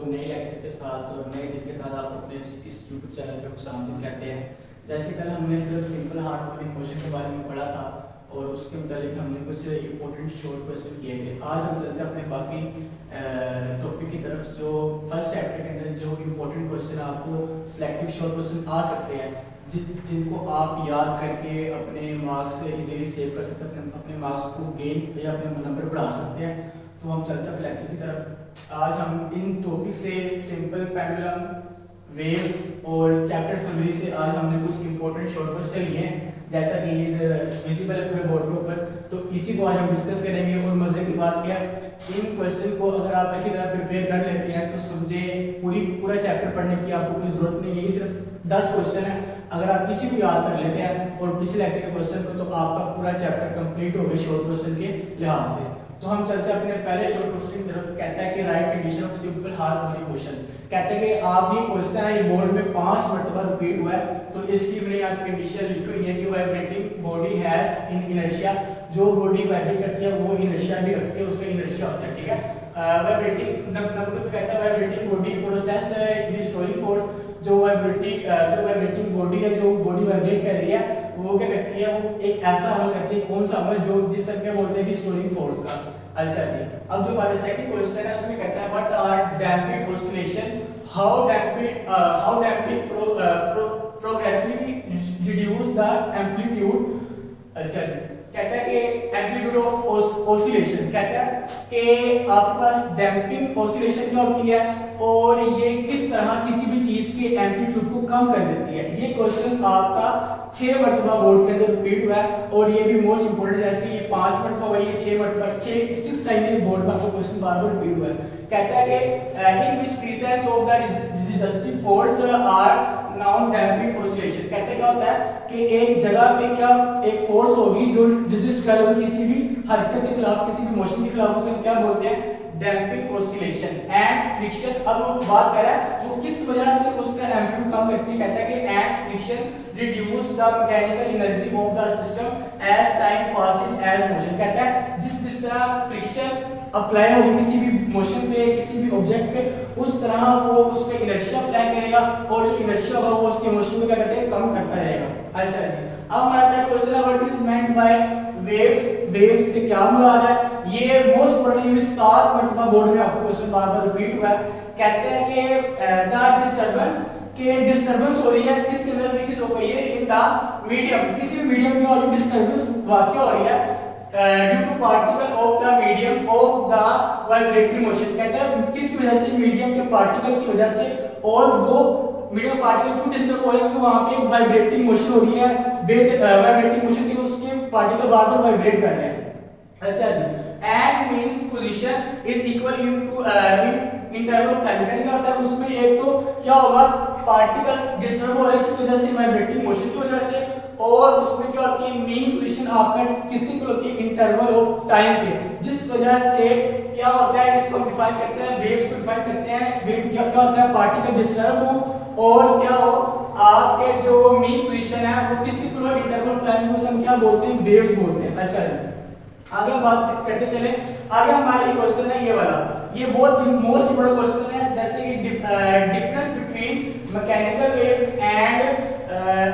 नए लेक्चर के साथ और नए दिन के साथ आप अपने इस यूट्यूब चैनल पे खुशामदीद कहते हैं। जैसे कल हमने सिर्फ सिंपल हार्मोनिक मोशन के बारे में पढ़ा था और उसके मुतालिक हमने कुछ इंपॉर्टेंट शॉर्ट क्वेश्चन किए थे। आज हम चलते हैं अपने बाकी टॉपिक की तरफ, जो फर्स्ट चैप्टर के अंदर जो इंपॉर्टेंट क्वेश्चन आपको सिलेक्टिव शॉर्ट क्वेश्चन आ सकते हैं, जिनको आप याद करके अपने मार्क्स से इजीली सेव कर सकते हैं, अपने मार्क्स को गेन या अपने नंबर बढ़ा सकते हैं। तो हम चलते हैं लेक्चर की तरफ। आज हम इन टॉपिक से सिंपल पेंडुलम, वेव्स और चैप्टर समरी से आज हमने कुछ इंपॉर्टेंट शॉर्ट क्वेश्चन लिए हैं, जैसा कि ये विजिबल है पूरे बोर्ड के ऊपर। तो इसी को आज हम डिस्कस करेंगे। और मजे की बात क्या है, इन क्वेश्चन को अगर आप अच्छी तरह प्रिपेयर कर लेते हैं तो समझे पूरा चैप्टर पढ़ने की आपको कोई जरूरत नहीं है। ये सिर्फ 10 क्वेश्चन है, अगर आप किसी को याद कर लेते हैं और पिछले लेक्चर के क्वेश्चन को, तो आपका पूरा चैप्टर कंप्लीट हो गया शॉर्ट क्वेश्चन के लिहाज से। तो हम चलते हैं अपने पहले शॉर्ट क्वेश्चन की तरफ। कहता है कि right condition of simple harmonic motion. कहते हैं कि आप ये क्वेश्चन है, ये बोर्ड में 5 मरतबा रिपीट हुआ है, तो इसकी मैंने यहाँ कंडीशन लिखी हुई है कि vibrating body has in inertia. जो बॉडी वाइब्रेट करती है वो इनर्शिया भी रखती है, उसका इनर्शिया होता है, ठीक है। वाइब्रेटिंग मतलब कहता है vibrating body process restoring force. जो वाइब्रेटिंग बॉडी है, जो बॉडी वाइब्रेट कर रही है, वो क्या करती है, वो एक ऐसा अमल करती है। कौन सा अमल? जो जिससे क्या बोलते हैं, रिस्टोरिंग फोर्स का। अच्छा जी, अब जो हमारा सेकंड क्वेश्चन है उसमें कहता है what are damping oscillation, how damping progressively reduce the amplitude. अच्छा जी, कहता है कि एम्पलीट्यूड ऑफ ऑसिलेशन, कहता है कि आपके पास डैम्पिंग ऑसिलेशन क्या होती है और ये किस तरह किसी भी चीज के एम्पलीट्यूड को कम कर देती है। ये क्वेश्चन आपका 6 मरतबा बोर्ड के अंदर रिपीट हुआ है और ये भी मोस्ट इंपोर्टेंट, जैसे ये 5 मरतबा हुआ, ये 6 मरतबा, 6 टाइम बोर्ड में आपको क्वेश्चन बार-बार रिपीट हुआ है। कहता है कि in which pieces of the resistive force are known damping oscillation. कहते क्या होता है कि एक जगह पे क्या एक फोर्स होगी जो रेजिस्ट कर रही किसी भी हरकत के खिलाफ, किसी भी मोशन के खिलाफ, उसे क्या बोलते हैं, डैम्पिंग ऑसिलेशन। एंड फ्रिक्शन, अब वो बात कर रहा है वो किस वजह से उसका एम्पलीट्यूड कम करती है। कहता है कि and friction reduce the mechanical energy of the system as time passing as motion. कहता है जिस तरह फ्रिक्शन अप्लाई होगी किसी भी मोशन पे, किसी भी ऑब्जेक्ट पे, उस तरह वो उस पे इनर्शिया अप्लाई करेगा और जो इनर्शिया होगा वो उसके मोशन को क्या करते हैं, कम करता रहेगा। अच्छा जी, अब हमारा क्वेश्चन है what is meant by waves. Waves से क्या मुराद है? ये मोस्ट इंपोर्टेंट, ये 7 मरतबा बोर्ड में आपको क्वेश्चन बार-बार रिपीट हुआ है। कहते हैं कि द डिस्टरबेंस, के डिस्टरबेंस हो रही है किसके अंदर, भी चीज हो गई है इन द मीडियम, किसी भी मीडियम में और डिस्टरबेंस वाकई हो रही है due to particle of the medium of the vibratory motion. कहते हैं किसकी वजह से, मीडियम के पार्टिकल की वजह से। और वो मीडियम पार्टिकल क्यों डिस्टर्ब हो रहे हैं, क्योंकि वहां पे वाइब्रेटिंग मोशन हो रही है, वाइब्रेटिंग मोशन की उसके पार्टिकल बार-बार वाइब्रेट कर रहे हैं। अच्छा जी, and means position is equal in term of time. क्या होता है उसमें, एक तो क्या होगा, पार्टिकल्स डिस्टर्ब हो रहे हैं किस वजह से, वाइब्रेटिंग मोशन की वजह से। और उसमें क्या होती है, मीन पोजीशन आपका किसकी इक्वल होती है, इंटरवल ऑफ टाइम के, जिस वजह से क्या होता है, इसको हम डिफाइन करते हैं, वेव्स को डिफाइन करते हैं। वेव क्या होता है, पार्टिकल डिस्टर्ब हो और क्या हो, आपके जो मीन पोजीशन है वो किसकी इक्वल, इंटरवल ऑफ टाइम को हम क्या बोलते हैं, वेव्स बोलते हैं। अच्छा, आगे बात करते चले। आगे हमारा ये क्वेश्चन है, ये वाला, ये बहुत मोस्ट इंपोर्टेंट क्वेश्चन है। जैसे कि difference between mechanical waves and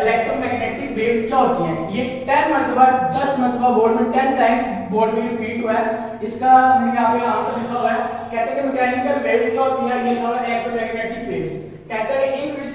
electromagnetic waves क्या होती हैं। ये 10 मरतबा बोर्ड में 10 टाइम्स बोर्ड में रिपीट हुआ है। इसका मैंने यहाँ पे आंसर लिखा हुआ है। कहते हैं कि मैकेनिकल वेव्स क्या होती हैं, ये लिखा हुआ है इलेक्ट्रोमैग्नेटिक वेव्स। कहते हैं in which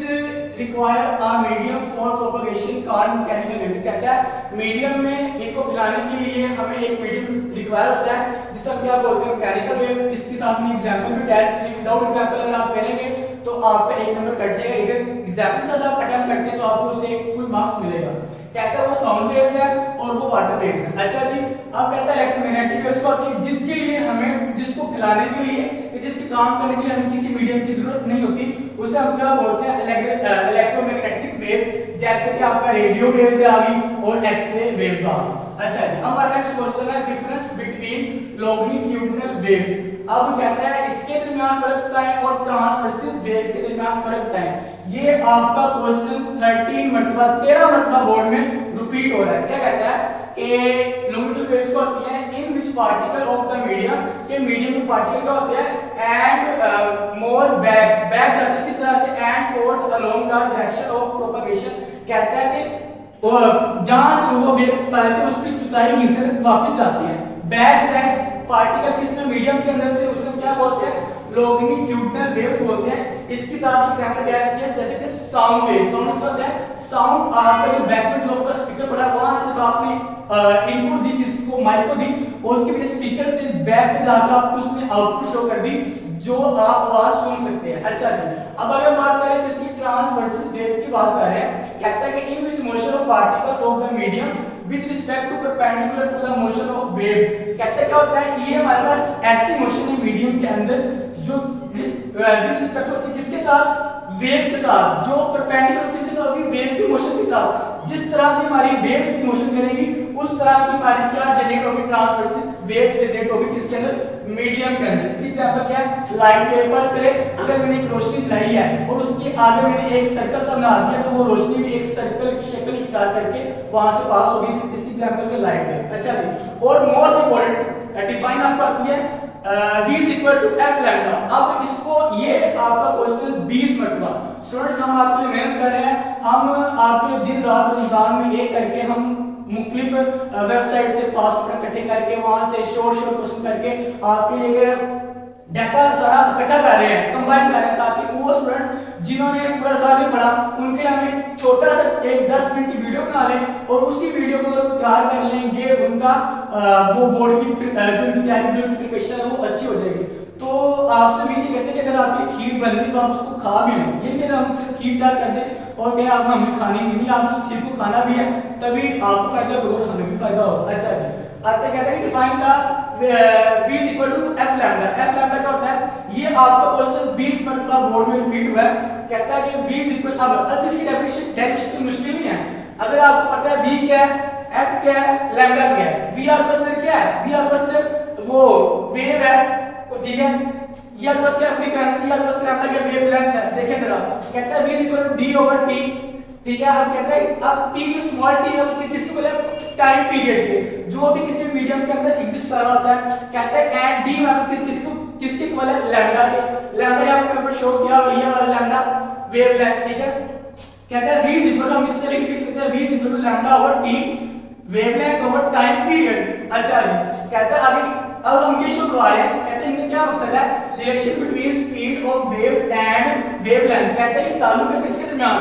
require a medium for propagation called mechanical waves. कहता है मीडियम में इनको फैलाने के लिए हमें एक मीडियम रिक्वायर होता है, जिसे हम क्या बोलते हैं, मैकेनिकल वेव्स। इसके साथ में एग्जांपल भी अटैच किए, विदाउट एग्जांपल अगर आप करेंगे तो आपका 1 नंबर कट जाएगा। अगर एग्जांपल के साथ आप अटेम्प्ट करते हैं तो आपको उसके एक फुल मार्क्स मिलेगा। कहता है वो साउंड वेव्स है और वो वाटर वेव्स है। अच्छा जी, अब कहता है इलेक्ट्रोमैग्नेटिक वेव्स को, जिसके लिए हमें, जिसको फैलाने के लिए, जिसके काम करने के लिए हमें किसी मीडियम की जरूरत नहीं होती, उसे हम क्या बोलते हैं, इलेक्ट्रोमैग्नेटिक वेव्स। जैसे कि आपका रेडियो वेव्स आ गई और एक्सरे वेव्स आ गई। अच्छा जी, हमारा नेक्स्ट क्वेश्चन है डिफरेंस बिटवीन लॉन्गिट्यूडिनल वेव्स। अब कहता है इसके दरमियान फर्क बताएं और ट्रांसवर्सिव वेव के दरमियान फर्क बताएं। ये आपका क्वेश्चन 13 मरतबा बोर्ड में रिपीट हो रहा है। क्या कहता है कि लॉन्गिट्यूडिनल वेव्स को होती है in which particle of the medium, के मीडियम में पार्टिकल क्या होते हैं, and more more back, back जाती है किस तरह से, and forth along the direction of propagation. कहता है कि और जहां से वो वेव पार्टिकल उसकी चौथाई हिस्से में वापस जाती है, बैक जाए पार्टिकल किस में, मीडियम के अंदर से, उसे क्या बोलते हैं, लॉन्गिट्यूडिनल वेव्स बोलते हैं। इसके साथ एग्जांपल अटैच किया जैसे कि साउंड वेव, साउंड क्या होता है, साउंड आपका जो बैकवर्ड जो आपका स्पीकर पड़ा वहां से जब आपने इनपुट दी किसको, माइक को दी, और उसके बाद स्पीकर से बैक पे जाकर आपको उसने आउटपुट शो कर दी जो आप आवाज सुन सकते हैं। अच्छा जी, अब अगर बात करें किसकी, ट्रांसवर्सिस वेव की बात कर रहे हैं। कहता है कि in which motion of particles of the medium with respect to perpendicular to the motion of wave. कहता है क्या होता है, ये हमारे पास ऐसी मोशन है मीडियम के अंदर जो विद रिस्पेक्ट होती है किसके साथ, वेव के साथ, जो परपेंडिकुलर किसके साथ होगी, वेव की मोशन के साथ। जिस तरह की हमारी वेव्स की मोशन करेगी उस तरह की हमारी क्या जनरेट होगी, ट्रांसवर्सिस वेव जनरेट होगी किसके अंदर, मीडियम के अंदर। इसकी एग्जांपल क्या है, लाइट वेव। फर्स्ट करें अगर मैंने एक रोशनी जलाई है और उसके आगे मैंने एक सर्कल सा बना दिया तो वो रोशनी भी एक सर्कल की शक्ल इख्तियार करके वहां से पास होगी। इसकी एग्जांपल है लाइट वेव्स। अच्छा जी, और मोस्ट इंपॉर्टेंट डिफाइन आपको आती है v is equal to f lambda। अब इसको ये आपका क्वेश्चन 20 मरतबा, स्टूडेंट्स हम आपके लिए मेहनत कर रहे हैं, हम आपके लिए दिन रात रमजान में एक करके हम मुख्तलिफ वेबसाइट से पासवर्ड इकट्ठे करके वहां से शॉर्ट क्वेश्चन करके आपके लिए डाटा सारा इकट्ठा कर रहे हैं, कंबाइन कर रहे हैं, ताकि वो स्टूडेंट्स जिन्होंने पूरा साल नहीं पढ़ा उनके लिए हम एक छोटा सा एक 10 मिनट की वीडियो बना लें और उसी वीडियो को अगर वो तैयार कर लेंगे उनका वो बोर्ड की जो उनकी तैयारी जो उनकी प्रिपरेशन है वो अच्छी हो जाएगी। तो आपसे उम्मीद ये करते हैं कि अगर आपकी खीर बन रही तो आप उसको खा भी लें, ये नहीं हम सिर्फ खीर तैयार कर दें और क्या आप हमें खानी नहीं, आप उस खीर को खाना भी है तभी आपको फायदा होगा, हमें भी फायदा होगा। अच्छा जी, आते कहते हैं कि define the v is equal to f lambda। f lambda क्या होता है, ये आपका क्वेश्चन 20 मरतबा बोर्ड में रिपीट हुआ है। कहता है कि v is equal, अब इसकी डेफिनेशन कोई मुश्किल नहीं है, अगर आपको पता है v क्या है, f क्या है, lambda क्या है। v आपका सिर्फ क्या है, v आपका सिर्फ वो वेव है, ठीक है, ये आपके पास क्या फ्रीक्वेंसी, आपके पास लैम्डा क्या वेवलेंथ है। देखें जरा, कहता है v is equal to d over t, ठीक है। अब कहता है अब t जो स्मॉल t है उसके किसको बोले, टाइम पीरियड के, जो भी किसी मीडियम के अंदर एग्जिस्ट कर रहा होता है। कहता है एट d में किसके इक्वल है, लैम्डा के। लैम्डा यहाँ पे ऊपर शो किया हुआ है वाला लैम्डा वेवलेंथ, ठीक है। कहता है v is equal to, हम इसलिए लिख सकते हैं v is equal to lambda over t wavelength over time period. अच्छा जी, कहता है आगे अब हम ये शो करवा रहे हैं, कहते हैं इनका क्या मकसद है, relation between speed of waves and wavelength. कहते हैं ताल्लुक है किसके दरमियान,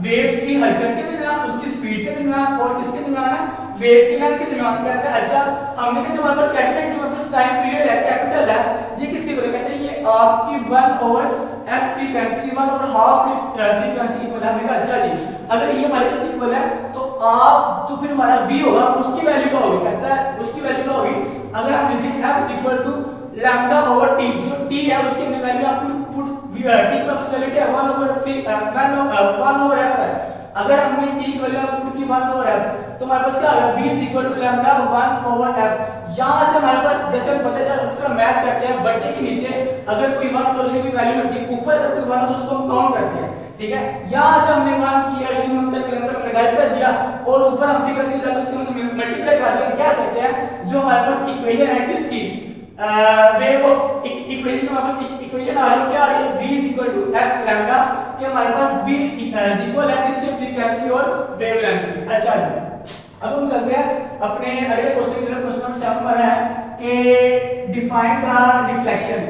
वेव्स की हरकत के दरमियान, उसकी स्पीड के दरमियान और किसके दरमियान है, वेव की लेंथ के दरमियान। कहता है अच्छा हमने कहा जो हमारे पास कैपिटल जो हमारे पास टाइम पीरियड है कैपिटल है, ये किसके इक्वल है, कहते हैं ये आपकी 1 over f frequency 1 over half frequency equal है। हमने कहा अच्छा जी अगर ये हमारे पास इक्वल है तो आप तो फिर हमारा v होगा उसकी वैल्यू क्या होगी, कहता है उसकी वैल्यू क्या होगी, अगर हम लिखें f is equal to lambda over t, जो t है उसकी हमने वैल्यू आप पुट t की वापस वैल्यू क्या है 1 over f है। अगर हमने t की वैल्यू पुट की 1 over f तो हमारे पास क्या आ गया v is equal to lambda 1 over f। यहां से हमारे पास जैसे हम पता है अक्सर मैथ करते हैं बट्टे के नीचे अगर कोई 1 तो उसकी वैल्यू होती है, ऊपर अगर कोई 1 तो उसको हम काउंट करते हैं, ठीक है। यहां से हमने 1 किया शून्य अंतर के अंतर हमने गाइड कर दिया और ऊपर हम फ्रीक्वेंसी लेकर उसको मल्टीप्लाई कर दिया। हम कह सकते हैं जो हमारे पास इक्वेशन है किसकी, वेव इक्वेशन जो हमारे पास इक्वेशन आ रही है क्या आ रही है, v is equal to f lambda कि हमारे पास v is equal है किसके, फ्रीक्वेंसी और वेवलेंथ की। अच्छा जी, अब हम चलते हैं अपने अगले क्वेश्चन की तरफ। क्वेश्चन नंबर 7 हमारा है कि डिफाइन द रिफ्लेक्शन।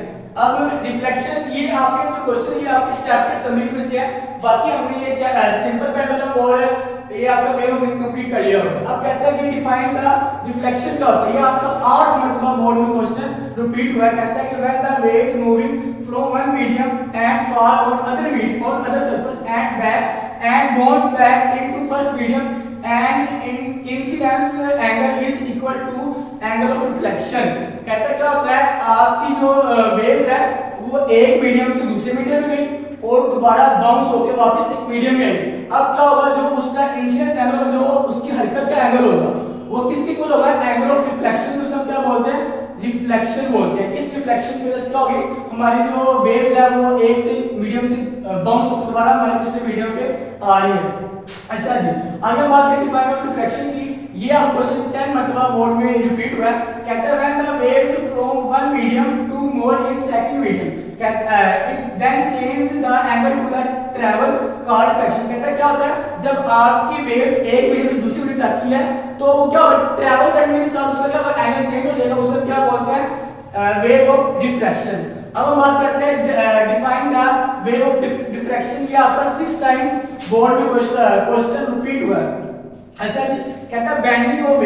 अब रिफ्लेक्शन ये आपके जो क्वेश्चन है ये आपके चैप्टर समरी में से है, बाकी हमने ये सिंपल पेंडुलम और ये आपका वेव हमने कंप्लीट कर लिया होगा। अब कहता है कि डिफाइन द रिफ्लेक्शन क्या होता है, ये आपका 8 मरतबा बोर्ड में क्वेश्चन रिपीट हुआ है। कहता है कि when the waves moving from one medium and far on other medium on other surface and back and bounce back into first medium and incidence angle is equal to angle of reflection. कहता है क्या होता है आपकी जो waves है वो एक मीडियम से दूसरे मीडियम में गई और दोबारा बाउंस होकर वापस एक मीडियम में आई। अब क्या होगा, जो उसका इंसिडेंस एंगल जो उसकी हरकत का एंगल होगा वो किसके इक्वल होगा, एंगल ऑफ रिफ्लेक्शन को हम क्या बोलते हैं, रिफ्लेक्शन बोलते हैं। इस रिफ्लेक्शन की वजह से क्या होगी, हमारी जो वेव्स है वो एक से मीडियम से बाउंस होकर दोबारा हमारे दूसरे मीडियम पे आ रही है। अच्छा जी, आगे बात करें डिफाइन ऑफ रिफ्लेक्शन की। ये आप क्वेश्चन 10 मरतबा बोर्ड में रिपीट हुआ है। कहता है when the waves from one medium to more in second medium. Then change the angle to the travel car diffraction. कहता है क्या होता है जब आपकी वेव्स एक मीडियम से दूसरी मीडियम जाती है तो क्या होगा, ट्रैवल करने के साथ उसका क्या होगा, एंगल चेंज हो जाएगा, उसे क्या बोलते हैं, वेव ऑफ डिफ्रैक्शन। अब हम बात करते हैं define the wave of diffraction. ये आपका 6 टाइम्स बोर्ड में क्वेश्चन रिपीट हुआ है। अच्छा जी, कहता है बेंडिंग ऑफ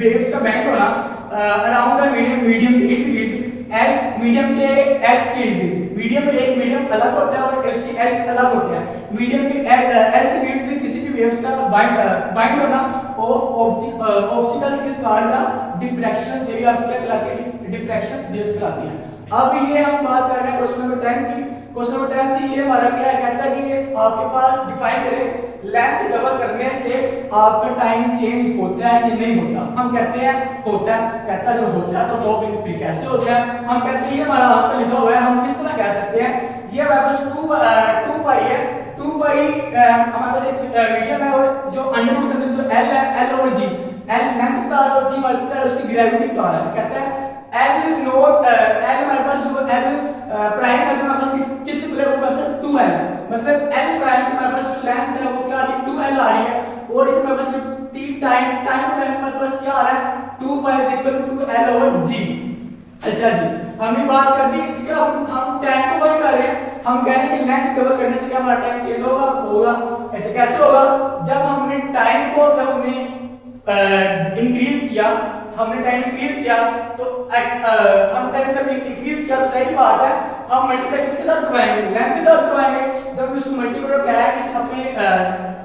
वेव्स का बेंड होना अराउंड द मीडियम के इर्द गिर्द एज मीडियम के एक्स के इर्द गिर्द। मीडियम में एक मीडियम अलग होता है और उसकी एक्स अलग होते हैं। मीडियम के एक्स के गिर्द से किसी भी वेव्स का बाइंड होना of obstacles is called the diffraction. ये भी आपको क्या कहलाती है, डिफ्रैक्शन वेव्स कहलाती है। अब ये हम बात कर रहे हैं क्वेश्चन नंबर 10 की। क्वेश्चन नंबर 10 थी, ये हमारा क्या कहता है कि आपके पास डिफाइन करें लेंथ डबल करने से आपका टाइम चेंज होता है या नहीं होता। हम कहते हैं होता है। कहता है अगर होता है तो वो कैसे होता है, हम कहते हैं ये हमारा आंसर लिखा हुआ है, हम किस तरह कह सकते हैं, ये हमारे पास 2 पाई है। 2 पाई हमारे पास एक मीडियम है और जो अंडरवुड के अंदर जो एल है, एल ओवर जी, एल लेंथ बता रहा और जी मल्टीप्लाई उसकी ग्रेविटी बता रहा है। कहता है एल नोट एल हमारे पास जो एल प्राइम है जो हमारे पास किसके प्ले वो मतलब 2l, मतलब एल प्राइम हमारे पास जो लेंथ है वो क्या आ रही है, 2l आ रही है और इसमें बस t टाइम प्राइम हमारे पास क्या आ रहा है, 2 pi is equal to 2l over g। अच्छा जी, हमने बात कर दी कि हम टाइम को फाइंड कर रहे हैं। हम कह रहे हैं कि लेंथ डबल करने से क्या हमारा टाइम चेंज होगा। अच्छा कैसे होगा, जब हमने टाइम को जब हमने इंक्रीज किया, हमने टाइम इंक्रीज किया तो हम टाइम जब इंक्रीज किया तो सही बात है हम मल्टीप्लाई किसके साथ करवाएंगे, लेंथ के साथ करवाएंगे। जब इसको मल्टीप्लाई किया है किस अपने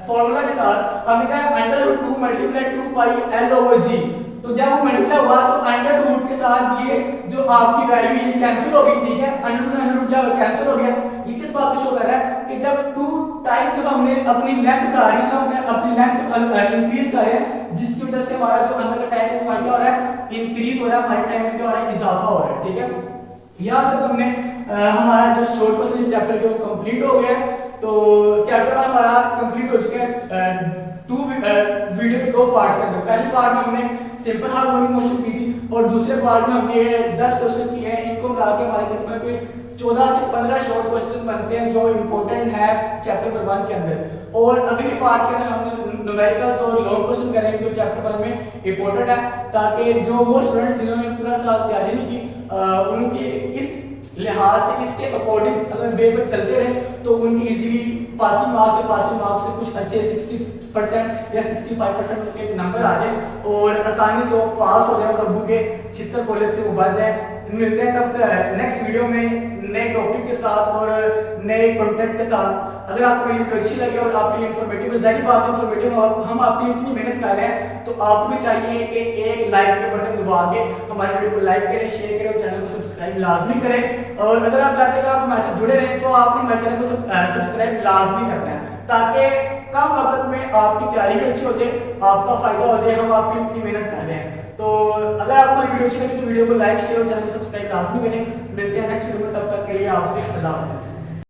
फॉर्मूला के साथ, हमने कहा √2 मल्टीप्लाई 2 पाई l ओवर g। तो जब वो मल्टीप्लाई हुआ तो अंडर रूट के साथ ये जो आपकी वैल्यू ये कैंसिल हो गई, ठीक है, अंडर रूट क्या कैंसिल हो गया। ये किस बात को शो कर रहा है कि जब 2 टाइम जब हमने अपनी लेंथ बढ़ा रही है, हमने अपनी लेंथ इंक्रीज कर रहे हैं जिसकी वजह से हमारा जो अंदर का टाइम है क्या हो रहा है, इंक्रीज हो रहा है, हमारे टाइम में क्या हो रहा है, इजाफा हो रहा है। ठीक है, यहाँ तक हमने हमारा जो शॉर्ट क्वेश्चन इस चैप्टर के वो कंप्लीट हो गया। तो चैप्टर हमारा कंप्लीट हो चुका है वीडियो के 2 पार्ट्स के अंदर। पहले पार्ट में हमने सिंपल हार्मोनिक मोशन की थी और दूसरे पार्ट में हमने 10 क्वेश्चन किए हैं। इनको मिला के हमारे तकरीबन कोई 14 से 15 शॉर्ट क्वेश्चन बनते हैं जो इंपॉर्टेंट है चैप्टर नंबर 1 के अंदर। और अगले पार्ट के अंदर हमने न्यूमेरिकल्स और लॉन्ग क्वेश्चन करेंगे जो चैप्टर 1 में इंपॉर्टेंट है, ताकि जो वो स्टूडेंट्स जिन्होंने पूरा साल तैयारी नहीं की उनकी इस लिहाज से इसके अकॉर्डिंग अगर वे पर चलते रहे तो उनकी इजीली पासिंग मार्क्स से कुछ अच्छे 60% या 65% उनके नंबर आ जाए और आसानी से वो पास हो जाए और अब्बू के छितर कॉलेज से वो बच जाए। मिलते हैं तब तक नेक्स्ट वीडियो में नए टॉपिक के साथ और नए कंटेंट के साथ। अगर आपको मेरी वीडियो अच्छी लगे और आपके लिए इन्फॉर्मेटिव है, ज़ाहिर बात इन्फॉर्मेटिव और हम आपके लिए इतनी मेहनत कर रहे हैं तो आपको भी चाहिए कि एक लाइक के बटन दबा के हमारी वीडियो को लाइक करें, शेयर करें और चैनल को सब्सक्राइब लाजमी करें। और अगर आप चाहते हैं कि आप हमारे साथ जुड़े रहें तो आपने हमारे चैनल को सब्सक्राइब लाजमी करना है ताकि कम वक्त में आपकी तैयारी भी अच्छी हो जाए, आपका फायदा हो जाए। हम आपके लिए इतनी मेहनत कर रहे हैं। तो अगर आपको हमारी वीडियो अच्छी लगी तो वीडियो को लाइक शेयर और चैनल को सब्सक्राइब लाजमी करें। मिलते हैं नेक्स्ट वीडियो में, तब तक के लिए आपसे अल्लाह हाफ़िज़।